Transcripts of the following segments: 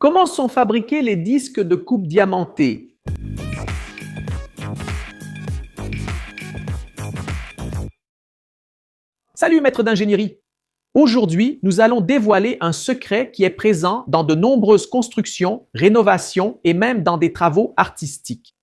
Comment sont fabriqués les disques de coupe diamantés? Salut maître d'ingénierie! Aujourd'hui, nous allons dévoiler un secret qui est présent dans de nombreuses constructions, rénovations et même dans des travaux artistiques.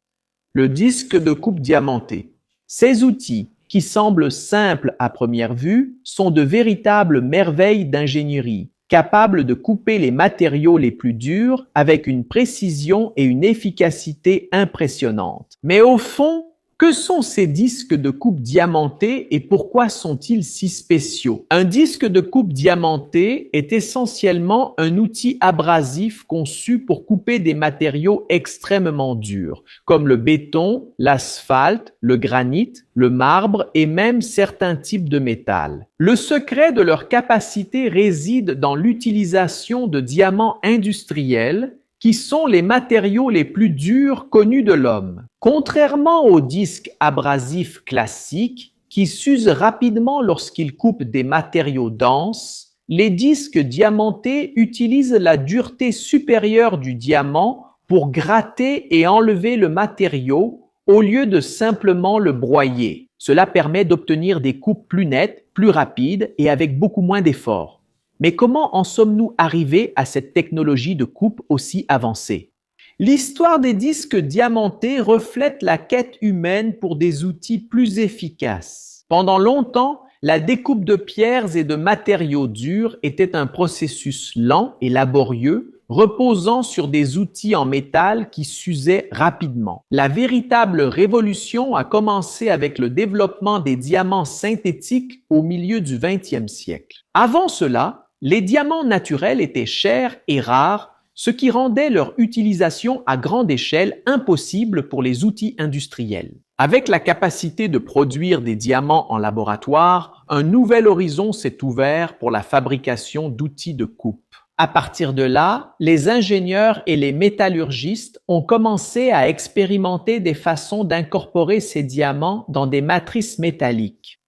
Le disque de coupe diamanté. Ces outils, qui semblent simples à première vue, sont de véritables merveilles d'ingénierie, capables de couper les matériaux les plus durs avec une précision et une efficacité impressionnantes. Mais au fond, que sont ces disques de coupe diamantés et pourquoi sont-ils si spéciaux? Un disque de coupe diamanté est essentiellement un outil abrasif conçu pour couper des matériaux extrêmement durs, comme le béton, l'asphalte, le granit, le marbre et même certains types de métal. Le secret de leur capacité réside dans l'utilisation de diamants industriels qui sont les matériaux les plus durs connus de l'homme. Contrairement aux disques abrasifs classiques, qui s'usent rapidement lorsqu'ils coupent des matériaux denses, les disques diamantés utilisent la dureté supérieure du diamant pour gratter et enlever le matériau au lieu de simplement le broyer. Cela permet d'obtenir des coupes plus nettes, plus rapides et avec beaucoup moins d'efforts. Mais comment en sommes-nous arrivés à cette technologie de coupe aussi avancée? L'histoire des disques diamantés reflète la quête humaine pour des outils plus efficaces. Pendant longtemps, la découpe de pierres et de matériaux durs était un processus lent et laborieux, reposant sur des outils en métal qui s'usaient rapidement. La véritable révolution a commencé avec le développement des diamants synthétiques au milieu du XXe siècle. Avant cela, les diamants naturels étaient chers et rares, ce qui rendait leur utilisation à grande échelle impossible pour les outils industriels. Avec la capacité de produire des diamants en laboratoire, un nouvel horizon s'est ouvert pour la fabrication d'outils de coupe. À partir de là, les ingénieurs et les métallurgistes ont commencé à expérimenter des façons d'incorporer ces diamants dans des matrices métalliques.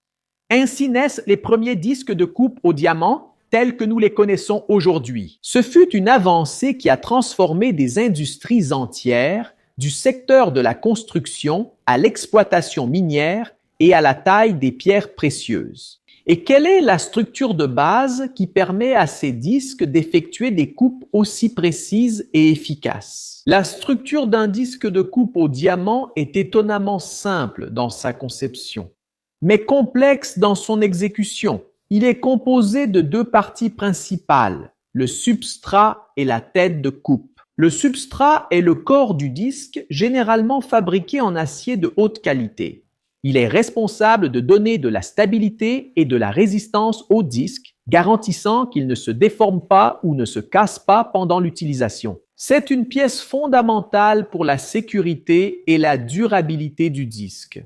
Ainsi naissent les premiers disques de coupe au diamant, tels que nous les connaissons aujourd'hui. Ce fut une avancée qui a transformé des industries entières, du secteur de la construction à l'exploitation minière et à la taille des pierres précieuses. Et quelle est la structure de base qui permet à ces disques d'effectuer des coupes aussi précises et efficaces? La structure d'un disque de coupe au diamant est étonnamment simple dans sa conception, mais complexe dans son exécution. Il est composé de deux parties principales, le substrat et la tête de coupe. Le substrat est le corps du disque, généralement fabriqué en acier de haute qualité. Il est responsable de donner de la stabilité et de la résistance au disque, garantissant qu'il ne se déforme pas ou ne se casse pas pendant l'utilisation. C'est une pièce fondamentale pour la sécurité et la durabilité du disque.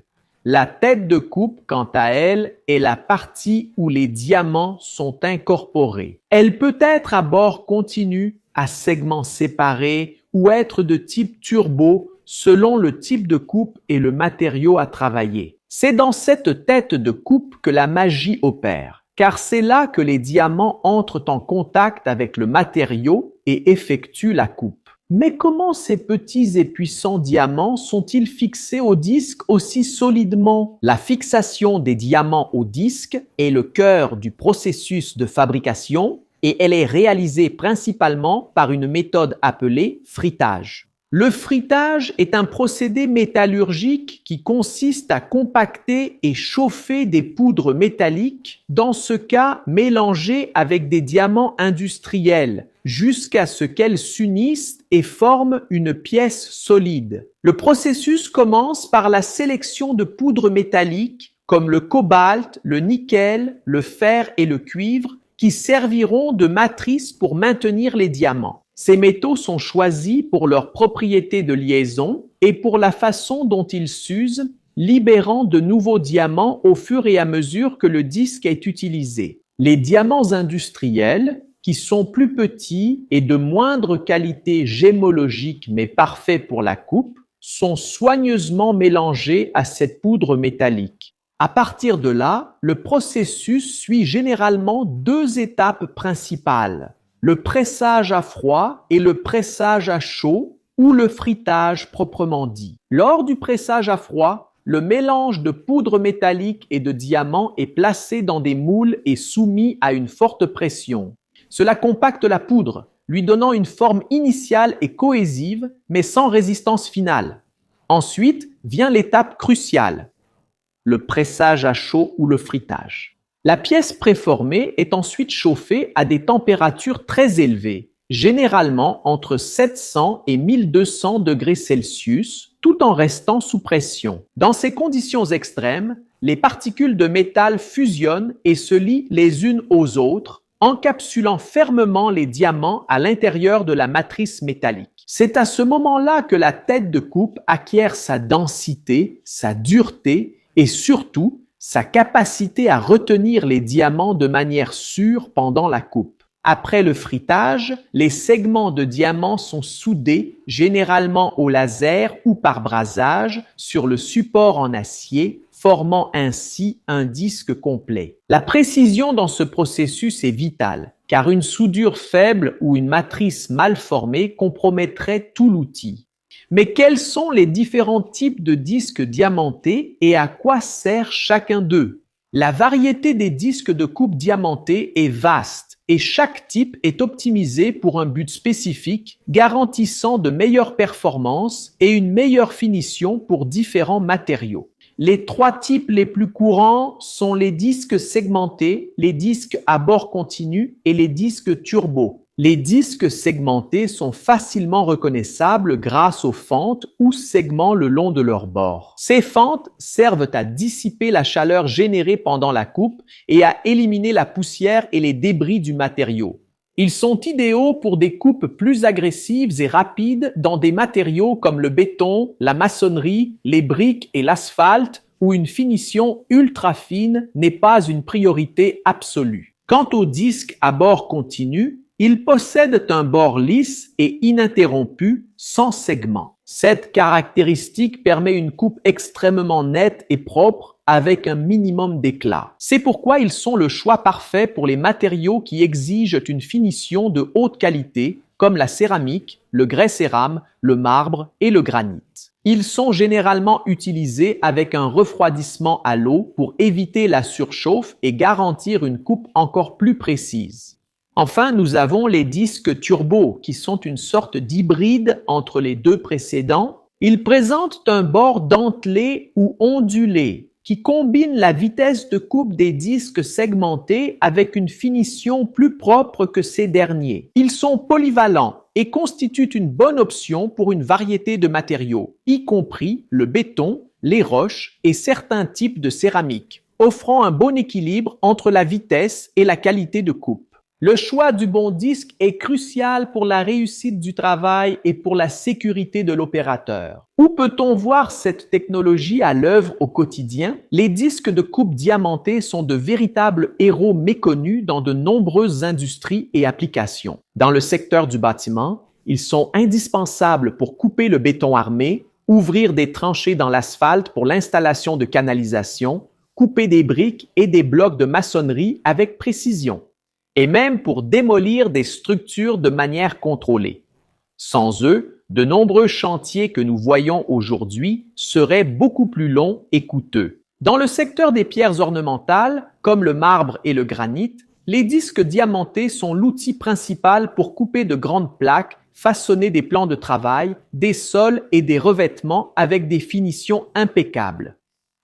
La tête de coupe, quant à elle, est la partie où les diamants sont incorporés. Elle peut être à bord continu, à segments séparés ou être de type turbo selon le type de coupe et le matériau à travailler. C'est dans cette tête de coupe que la magie opère, car c'est là que les diamants entrent en contact avec le matériau et effectuent la coupe. Mais comment ces petits et puissants diamants sont-ils fixés au disque aussi solidement? La fixation des diamants au disque est le cœur du processus de fabrication et elle est réalisée principalement par une méthode appelée frittage. Le frittage est un procédé métallurgique qui consiste à compacter et chauffer des poudres métalliques, dans ce cas mélangées avec des diamants industriels, jusqu'à ce qu'elles s'unissent et forment une pièce solide. Le processus commence par la sélection de poudres métalliques comme le cobalt, le nickel, le fer et le cuivre qui serviront de matrice pour maintenir les diamants. Ces métaux sont choisis pour leurs propriétés de liaison et pour la façon dont ils s'usent, libérant de nouveaux diamants au fur et à mesure que le disque est utilisé. Les diamants industriels, qui sont plus petits et de moindre qualité gémologique mais parfaits pour la coupe, sont soigneusement mélangés à cette poudre métallique. À partir de là, le processus suit généralement deux étapes principales. le pressage à froid et le pressage à chaud ou le frittage proprement dit. Lors du pressage à froid, le mélange de poudre métallique et de diamant est placé dans des moules et soumis à une forte pression. Cela compacte la poudre, lui donnant une forme initiale et cohésive, mais sans résistance finale. Ensuite vient l'étape cruciale, le pressage à chaud ou le frittage. La pièce préformée est ensuite chauffée à des températures très élevées, généralement entre 700 et 1200 degrés Celsius, tout en restant sous pression. Dans ces conditions extrêmes, les particules de métal fusionnent et se lient les unes aux autres, encapsulant fermement les diamants à l'intérieur de la matrice métallique. C'est à ce moment-là que la tête de coupe acquiert sa densité, sa dureté et surtout sa capacité à retenir les diamants de manière sûre pendant la coupe. Après le frittage, les segments de diamants sont soudés, généralement au laser ou par brasage, sur le support en acier, formant ainsi un disque complet. La précision dans ce processus est vitale, car une soudure faible ou une matrice mal formée compromettrait tout l'outil. Mais quels sont les différents types de disques diamantés et à quoi sert chacun d'eux? La variété des disques de coupe diamantés est vaste et chaque type est optimisé pour un but spécifique, garantissant de meilleures performances et une meilleure finition pour différents matériaux. Les trois types les plus courants sont les disques segmentés, les disques à bord continu et les disques turbo. Les disques segmentés sont facilement reconnaissables grâce aux fentes ou segments le long de leur bord. Ces fentes servent à dissiper la chaleur générée pendant la coupe et à éliminer la poussière et les débris du matériau. Ils sont idéaux pour des coupes plus agressives et rapides dans des matériaux comme le béton, la maçonnerie, les briques et l'asphalte, où une finition ultra fine n'est pas une priorité absolue. Quant aux disques à bord continu, ils possèdent un bord lisse et ininterrompu, sans segments. Cette caractéristique permet une coupe extrêmement nette et propre avec un minimum d'éclat. C'est pourquoi ils sont le choix parfait pour les matériaux qui exigent une finition de haute qualité, comme la céramique, le grès cérame, le marbre et le granit. Ils sont généralement utilisés avec un refroidissement à l'eau pour éviter la surchauffe et garantir une coupe encore plus précise. Enfin, nous avons les disques turbo, qui sont une sorte d'hybride entre les deux précédents. Ils présentent un bord dentelé ou ondulé, qui combine la vitesse de coupe des disques segmentés avec une finition plus propre que ces derniers. Ils sont polyvalents et constituent une bonne option pour une variété de matériaux, y compris le béton, les roches et certains types de céramique, offrant un bon équilibre entre la vitesse et la qualité de coupe. Le choix du bon disque est crucial pour la réussite du travail et pour la sécurité de l'opérateur. Où peut-on voir cette technologie à l'œuvre au quotidien? Les disques de coupe diamantés sont de véritables héros méconnus dans de nombreuses industries et applications. Dans le secteur du bâtiment, ils sont indispensables pour couper le béton armé, ouvrir des tranchées dans l'asphalte pour l'installation de canalisation, couper des briques et des blocs de maçonnerie avec précision, et même pour démolir des structures de manière contrôlée. Sans eux, de nombreux chantiers que nous voyons aujourd'hui seraient beaucoup plus longs et coûteux. Dans le secteur des pierres ornementales, comme le marbre et le granit, les disques diamantés sont l'outil principal pour couper de grandes plaques, façonner des plans de travail, des sols et des revêtements avec des finitions impeccables.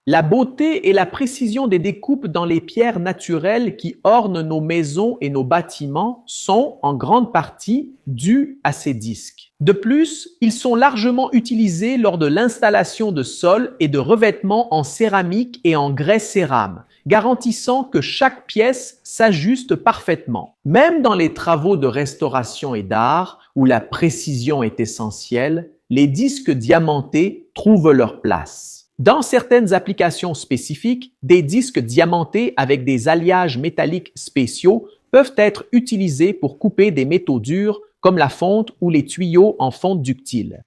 La beauté et la précision des découpes dans les pierres naturelles qui ornent nos maisons et nos bâtiments sont, en grande partie, dues à ces disques. De plus, ils sont largement utilisés lors de l'installation de sols et de revêtements en céramique et en grès cérame, garantissant que chaque pièce s'ajuste parfaitement. Même dans les travaux de restauration et d'art, où la précision est essentielle, les disques diamantés trouvent leur place. Dans certaines applications spécifiques, des disques diamantés avec des alliages métalliques spéciaux peuvent être utilisés pour couper des métaux durs comme la fonte ou les tuyaux en fonte ductile.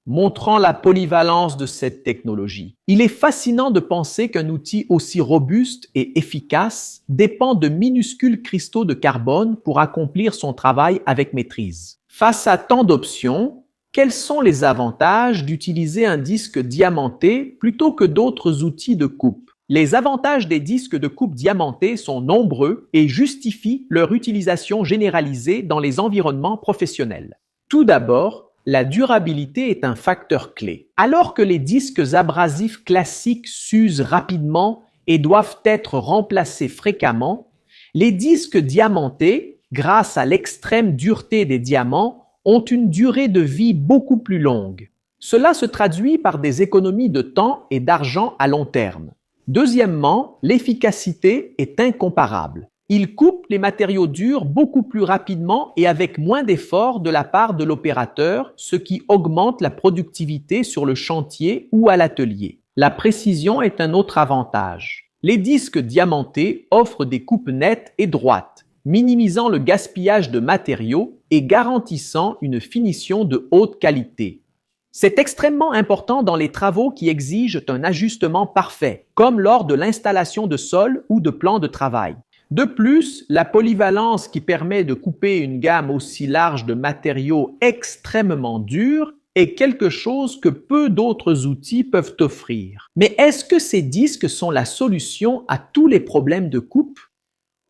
montrant la polyvalence de cette technologie. Il est fascinant de penser qu'un outil aussi robuste et efficace dépend de minuscules cristaux de carbone pour accomplir son travail avec maîtrise. Face à tant d'options, quels sont les avantages d'utiliser un disque diamanté plutôt que d'autres outils de coupe? Les avantages des disques de coupe diamantés sont nombreux et justifient leur utilisation généralisée dans les environnements professionnels. Tout d'abord, la durabilité est un facteur clé. Alors que les disques abrasifs classiques s'usent rapidement et doivent être remplacés fréquemment, les disques diamantés, grâce à l'extrême dureté des diamants, ont une durée de vie beaucoup plus longue. Cela se traduit par des économies de temps et d'argent à long terme. Deuxièmement, l'efficacité est incomparable. Il coupe les matériaux durs beaucoup plus rapidement et avec moins d'efforts de la part de l'opérateur, ce qui augmente la productivité sur le chantier ou à l'atelier. La précision est un autre avantage. Les disques diamantés offrent des coupes nettes et droites, minimisant le gaspillage de matériaux et garantissant une finition de haute qualité. C'est extrêmement important dans les travaux qui exigent un ajustement parfait, comme lors de l'installation de sol ou de plans de travail. De plus, la polyvalence qui permet de couper une gamme aussi large de matériaux extrêmement durs est quelque chose que peu d'autres outils peuvent offrir. Mais est-ce que ces disques sont la solution à tous les problèmes de coupe?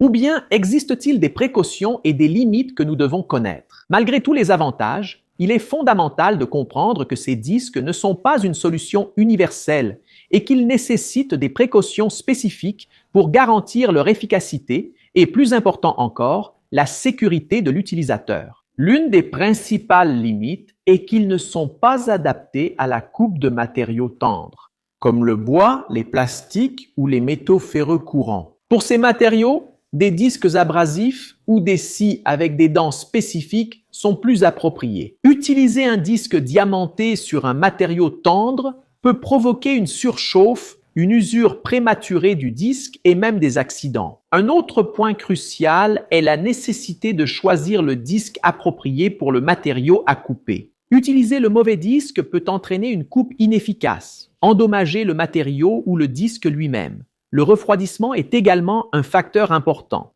Ou bien existe-t-il des précautions et des limites que nous devons connaître? Malgré tous les avantages, il est fondamental de comprendre que ces disques ne sont pas une solution universelle et qu'ils nécessitent des précautions spécifiques pour garantir leur efficacité et, plus important encore, la sécurité de l'utilisateur. L'une des principales limites est qu'ils ne sont pas adaptés à la coupe de matériaux tendres, comme le bois, les plastiques ou les métaux ferreux courants. Pour ces matériaux, des disques abrasifs ou des scies avec des dents spécifiques sont plus appropriés. Utiliser un disque diamanté sur un matériau tendre peut provoquer une surchauffe, une usure prématurée du disque et même des accidents. Un autre point crucial est la nécessité de choisir le disque approprié pour le matériau à couper. Utiliser le mauvais disque peut entraîner une coupe inefficace, endommager le matériau ou le disque lui-même. Le refroidissement est également un facteur important.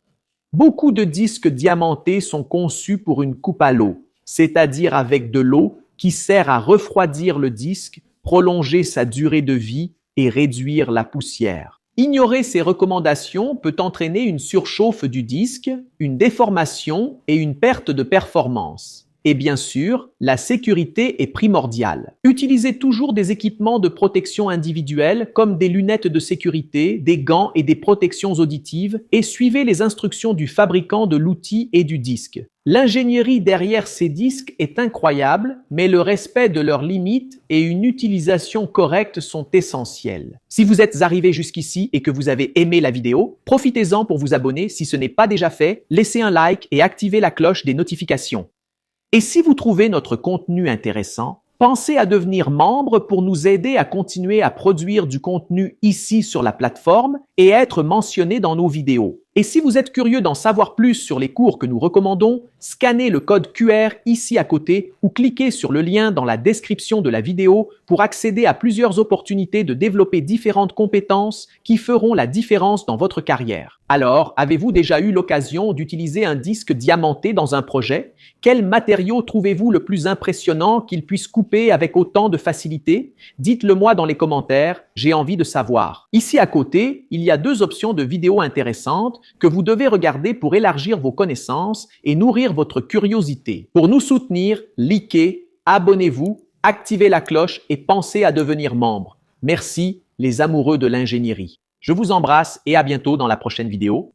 Beaucoup de disques diamantés sont conçus pour une coupe à l'eau, c'est-à-dire avec de l'eau qui sert à refroidir le disque, prolonger sa durée de vie et réduire la poussière. Ignorer ces recommandations peut entraîner une surchauffe du disque, une déformation et une perte de performance. Et bien sûr, la sécurité est primordiale. Utilisez toujours des équipements de protection individuelle comme des lunettes de sécurité, des gants et des protections auditives et suivez les instructions du fabricant de l'outil et du disque. L'ingénierie derrière ces disques est incroyable, mais le respect de leurs limites et une utilisation correcte sont essentiels. Si vous êtes arrivé jusqu'ici et que vous avez aimé la vidéo, profitez-en pour vous abonner si ce n'est pas déjà fait, laissez un like et activez la cloche des notifications. Et si vous trouvez notre contenu intéressant, pensez à devenir membre pour nous aider à continuer à produire du contenu ici sur la plateforme et être mentionné dans nos vidéos. Et si vous êtes curieux d'en savoir plus sur les cours que nous recommandons, scannez le code QR ici à côté ou cliquez sur le lien dans la description de la vidéo pour accéder à plusieurs opportunités de développer différentes compétences qui feront la différence dans votre carrière. Alors, avez-vous déjà eu l'occasion d'utiliser un disque diamanté dans un projet? Quel matériau trouvez-vous le plus impressionnant qu'il puisse couper avec autant de facilité? Dites-le moi dans les commentaires, j'ai envie de savoir. Ici à côté, il y a deux options de vidéos intéressantes que vous devez regarder pour élargir vos connaissances et nourrir votre curiosité. Pour nous soutenir, likez, abonnez-vous, activez la cloche et pensez à devenir membre. Merci les amoureux de l'ingénierie. Je vous embrasse et à bientôt dans la prochaine vidéo.